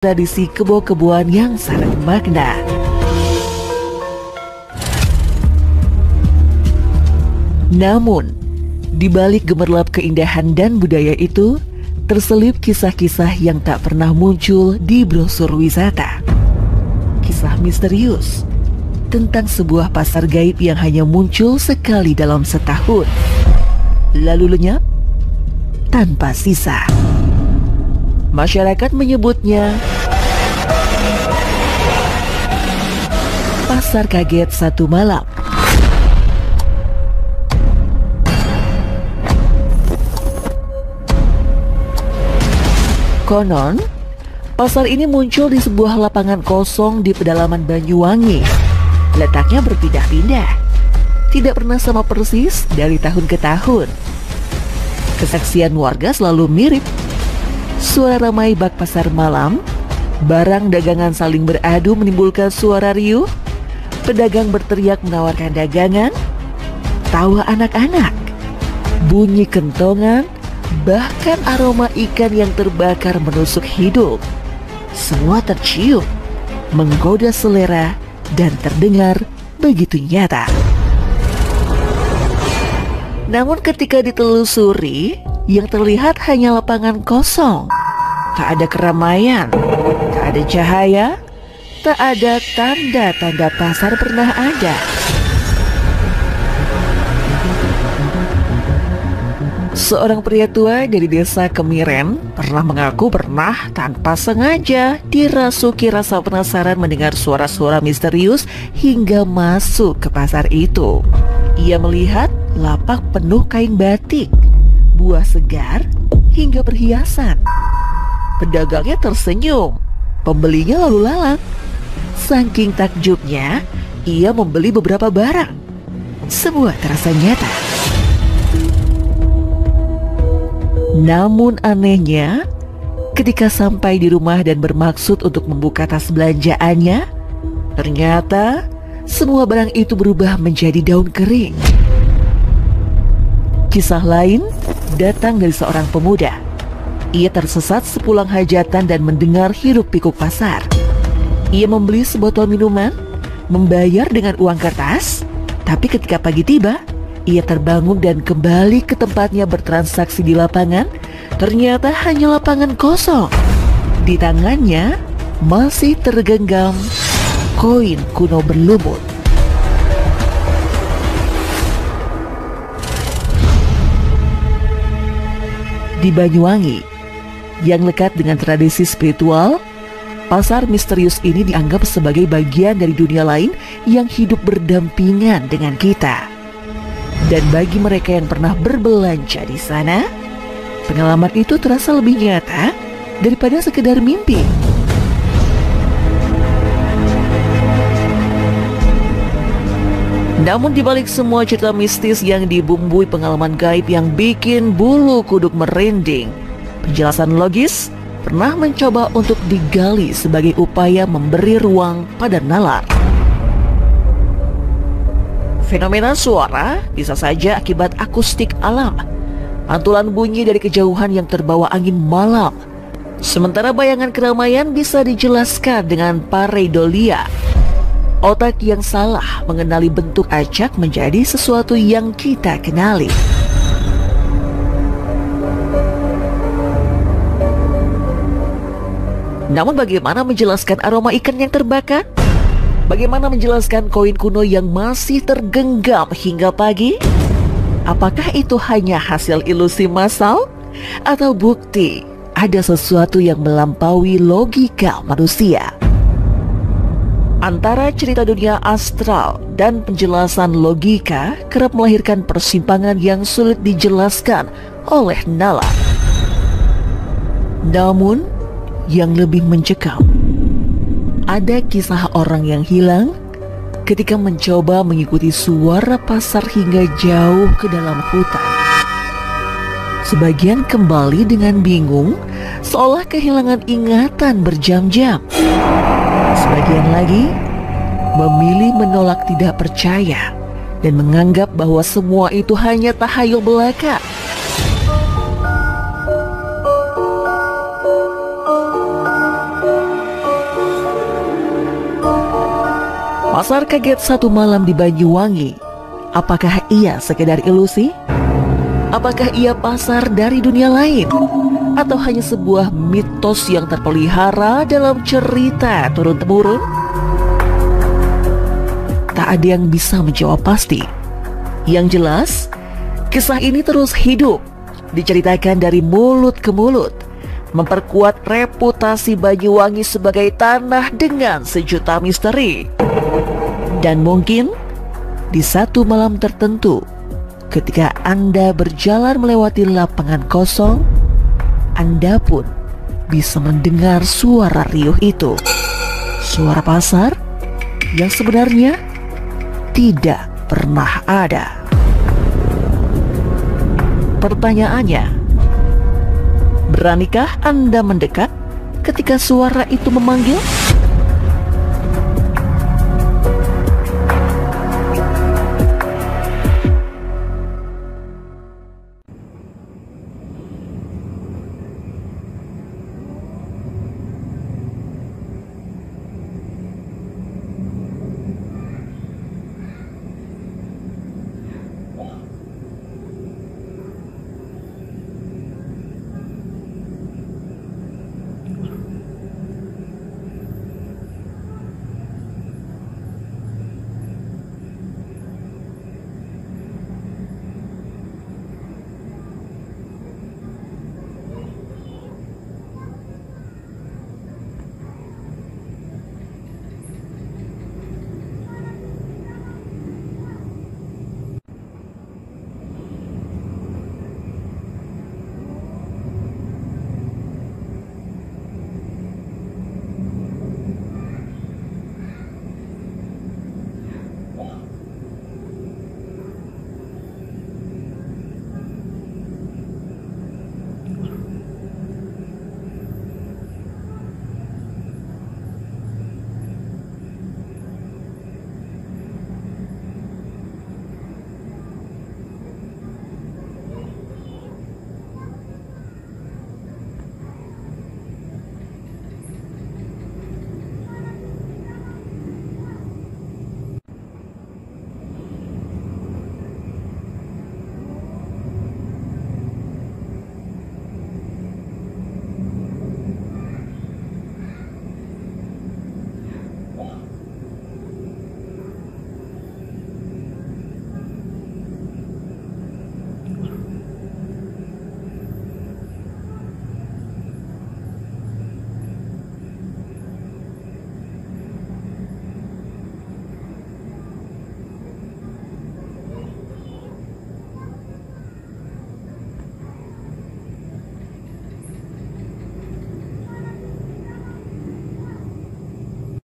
tradisi kebo-keboan yang syarat makna. Namun, di balik gemerlap keindahan dan budaya itu, terselip kisah-kisah yang tak pernah muncul di brosur wisata. Kisah misterius tentang sebuah pasar gaib yang hanya muncul sekali dalam setahun, lalu lenyap tanpa sisa. Masyarakat menyebutnya Pasar Kaget Satu Malam. Konon, pasar ini muncul di sebuah lapangan kosong di pedalaman Banyuwangi. Letaknya berpindah-pindah, tidak pernah sama persis dari tahun ke tahun. Kesaksian warga selalu mirip. Suara ramai bak pasar malam, barang dagangan saling beradu menimbulkan suara riuh, pedagang berteriak menawarkan dagangan, tawa anak-anak, bunyi kentongan, bahkan aroma ikan yang terbakar menusuk hidung. Semua tercium, menggoda selera, dan terdengar begitu nyata. Namun ketika ditelusuri, yang terlihat hanya lapangan kosong. Tak ada keramaian, tak ada cahaya, tak ada tanda-tanda pasar pernah ada. Seorang pria tua dari desa Kemiren pernah mengaku pernah tanpa sengaja dirasuki rasa penasaran mendengar suara-suara misterius hingga masuk ke pasar itu. Ia melihat lapak penuh kain batik, buah segar, hingga perhiasan. Pedagangnya tersenyum, pembelinya lalu lalang. Saking takjubnya, ia membeli beberapa barang. Semua terasa nyata. Namun anehnya, ketika sampai di rumah dan bermaksud untuk membuka tas belanjaannya, ternyata semua barang itu berubah menjadi daun kering. Kisah lain datang dari seorang pemuda. Ia tersesat sepulang hajatan dan mendengar hiruk-pikuk pasar. Ia membeli sebotol minuman, membayar dengan uang kertas, tapi ketika pagi tiba, ia terbangun dan kembali ke tempatnya bertransaksi di lapangan. Ternyata hanya lapangan kosong. Di tangannya masih tergenggam koin kuno berlumut. Di Banyuwangi, yang lekat dengan tradisi spiritual, pasar misterius ini dianggap sebagai bagian dari dunia lain yang hidup berdampingan dengan kita. Dan bagi mereka yang pernah berbelanja di sana, pengalaman itu terasa lebih nyata daripada sekedar mimpi. Namun di balik semua cerita mistis yang dibumbui pengalaman gaib yang bikin bulu kuduk merinding, penjelasan logis pernah mencoba untuk digali sebagai upaya memberi ruang pada nalar. Fenomena suara bisa saja akibat akustik alam, pantulan bunyi dari kejauhan yang terbawa angin malam. Sementara bayangan keramaian bisa dijelaskan dengan pareidolia. Otak yang salah mengenali bentuk acak menjadi sesuatu yang kita kenali. Namun bagaimana menjelaskan aroma ikan yang terbakar? Bagaimana menjelaskan koin kuno yang masih tergenggam hingga pagi? Apakah itu hanya hasil ilusi massal? Atau bukti ada sesuatu yang melampaui logika manusia? Antara cerita dunia astral dan penjelasan logika kerap melahirkan persimpangan yang sulit dijelaskan oleh nalar. Namun, yang lebih mencekam, ada kisah orang yang hilang ketika mencoba mengikuti suara pasar hingga jauh ke dalam hutan. Sebagian kembali dengan bingung, seolah kehilangan ingatan berjam-jam. Sebagian lagi memilih menolak tidak percaya dan menganggap bahwa semua itu hanya tahayul belaka. Pasar kaget satu malam di Banyuwangi. Apakah ia sekedar ilusi? Apakah ia pasar dari dunia lain? Atau hanya sebuah mitos yang terpelihara dalam cerita turun-temurun? Tak ada yang bisa menjawab pasti. Yang jelas, kisah ini terus hidup, diceritakan dari mulut ke mulut, memperkuat reputasi Banyuwangi sebagai tanah dengan sejuta misteri. Dan mungkin di satu malam tertentu, ketika Anda berjalan melewati lapangan kosong, Anda pun bisa mendengar suara riuh itu. Suara pasar yang sebenarnya tidak pernah ada. Pertanyaannya, beranikah Anda mendekat ketika suara itu memanggil?